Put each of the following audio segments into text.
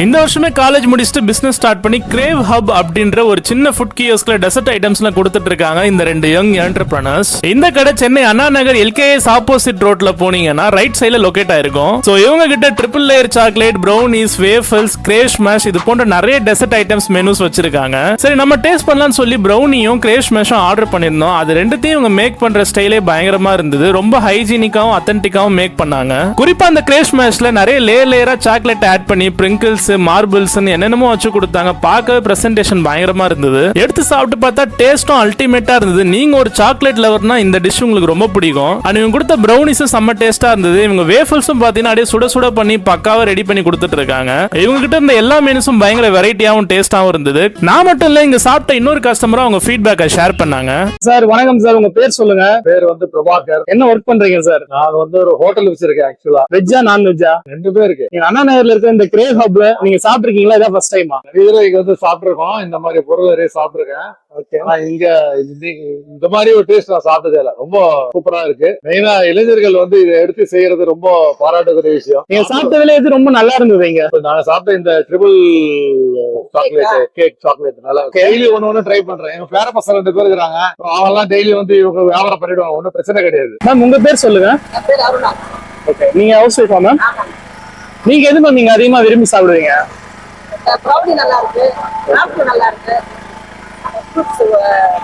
இந்த வருஷமே காலேஜ் முடிச்சுட்டு பிசினஸ் ஸ்டார்ட் பண்ணி கிரேவ் ஹப் அப்படின்ற ஒரு சின்ன ஃபுட் கியோஸ்க்ல டெசர்ட் ஐட்டம்ஸ்லாம் கொடுத்துட்டு இருக்காங்க இந்த ரெண்டு யங் என்டர்பிரனர்ஸ். இந்த கடை சென்னை அண்ணா நகர் எல்கேஎஸ் ஆப்போசிட் ரோட்ல போனீங்கன்னா ரைட் சைடுல லொகேட் ஆயிருக்கும். சோ இவங்க கிட்ட triple layer chocolate, brownies, waffles, crave smash இது போன்ற நிறைய டெசர்ட் ஐட்டம்ஸ் மெனுஸ் வச்சிருக்காங்க. சரி நம்ம டேஸ்ட் பண்ணலாம்னு சொல்லி ப்ரௌனியும் கிரேவ் ஸ்மாஷும் ஆர்டர் பண்ணிருந்தோம். அது ரெண்டுத்தையும் இவங்க மேக் பண்ற ஸ்டைலே பயங்கரமா இருந்தது. ரொம்ப ஹைஜீனிக்காவும் அத்தன்டிக்காவும் மேக் பண்ணாங்க. குறிப்பா அந்த கிரேவ் ஸ்மாஷ்ல நிறைய லேயரா சாக்லேட் ஆட் பண்ணி பிரிங்கிள்ஸ், மார்பிள்ஸ் என்னென்னமோ வச்சு கொடுத்தாங்க. பார்க்கவே பிரசன்டேஷன் பயங்கரமா இருந்தது. எடுத்து சாப்பிட்டு பார்த்தா டேஸ்டும் அல்டிமேட்டா இருந்தது. நீங்க ஒரு சாக்லேட் லவர்னா இந்த டிஷ் உங்களுக்கு ரொம்ப பிடிக்கும். அண்ட் இவங்க கொடுத்த ப்ரௌனிஸும் செம்ம டேஸ்டா இருந்தது. இவங்க வேஃபல்ஸும் பாத்தீங்கன்னா அப்படியே சுட சுட பண்ணி பக்காவா ரெடி பண்ணி கொடுத்துட்டு இருக்காங்க. இவங்க கிட்ட இருந்த எல்லா மெனுஸும் பயங்கர வெரைட்டியாவும் டேஸ்டாவும் இருந்தது. நான் மட்டும் இல்ல, இங்க சாப்பிட்ட இன்னொரு கஸ்டமரா அவங்க ஃபீட்பேக்கை ஷேர் பண்ணாங்க. சார் வணக்கம் சார், உங்க பேர் சொல்லுங்க. பேர் வந்து பிரபாகர். என்ன ஒர்க் பண்றீங்க சார்? நான் வந்து ஒரு ஹோட்டல் வச்சிருக்கேன். ஆக்சுவலா வெஜ்ஜா நான் வெஜ்ஜா? ரெண்டுமே இருக்கு. நீங்க அண்ணா நகர்ல இருக்க இந்த கிரேவ் ஹப்ல நீங்க சாப்பிட்டுருக்கீங்களா? இதான் ஃபர்ஸ்ட் டைமா? நிறைய தடவை இங்க வந்து சாப்பிட்டுருக்கோம். இந்த மாதிரி பொருள் நிறைய சாப்பிட்டுருக்கேன். ஆனா இங்க இந்த மாதிரி ஒரு டேஸ்ட் நான் சாப்பிட்டதே இல்ல. ரொம்ப சூப்பரா இருக்கு. மெயினா இளைஞர்கள் வந்து இதை எடுத்து செய்யறது ரொம்ப பாராட்டுக்குரிய விஷயம். நீங்க சாப்பிட்டதுல எது ரொம்ப நல்லா இருந்தது? இங்க நான் சாப்பிட்ட இந்த ட்ரிபிள் சாக்லேட், கேக் சாக்லேட் நல்லா டெய்லி ஒண்ணு ட்ரை பண்றேன். எங்க பேர பசங்க 2 பேர் இருக்காங்க. அவங்க எல்லாம் டெய்லி வந்து இவங்க வியாபாரம் பண்ணிடுவாங்க. ஒன்னும் பிரச்சனை கிடையாது. மேம் உங்க பேர் சொல்லுங்க. ஓகே, நீங்க ஹவுஸ் ஒய்ஃபா மேம்? நீங்க எது மேம் நீங்க அதிகமா விரும்பி சாப்பிடுவீங்க? ப்ரௌனி நல்லா இருக்கு, ராப்ட் நல்லா இருக்கு, ஃப்ரூட்ஸ்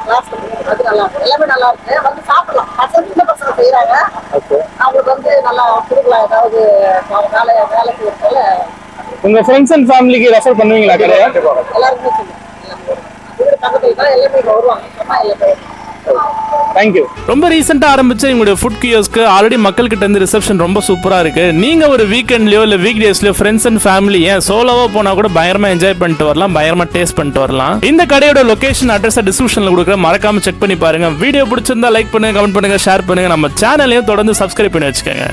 கிளாஸ் அது நல்லா இருக்கு, எல்லாமே நல்லா இருக்கு. வந்து சாப்பிடலாம். சின்ன பசங்க செய்யறாங்க, அவங்களுக்கு வந்து நல்லா கொடுக்கலாம். ஏதாவது வேலைக்கு இருக்கல உங்க ஃப்ரெண்ட்ஸ் அண்ட் ஃபேமிலிக்கு ரெஃபர் பண்ணுவீங்களா? எல்லாருக்குமே சொல்லுங்க. பக்கத்துல தான் எல்லாமே வருவாங்க. சொன்னா எல்லாமே தேங்க்யூ. ரொம்ப ரீசெண்டா ஆரம்பிச்ச எங்களுடைய ஃபுட் கியோஸ்க்கு ஆல்ரெடி மக்கள் கிட்ட இருந்து ரிசப்ஷன் ரொம்ப சூப்பரா இருக்கு. நீங்க ஒரு வீக்கெண்ட்லயோ இல்ல வீக் டேஸ்லயோ ஃப்ரெண்ட்ஸ் அண்ட் ஃபேமிலி ஏன் சோலோவா போனா கூட பயங்கரமா என்ஜாய் பண்ணிட்டு வரலாம், பயங்கரமா டேஸ்ட் பண்ணிட்டு வரலாம். இந்த கடையோட லொகேஷன் அட்ரஸ் டிஸ்கிரிப்ஷன்ல கொடுக்குறேன், மறக்காம செக் பண்ணி பாருங்க. வீடியோ பிடிச்சிருந்தா லைக் பண்ணுங்க, கமெண்ட் பண்ணுங்க, ஷேர் பண்ணுங்க. நம்ம சேனலையும் தொடர்ந்து சப்ஸ்கிரைப் பண்ணி வச்சுக்கோங்க.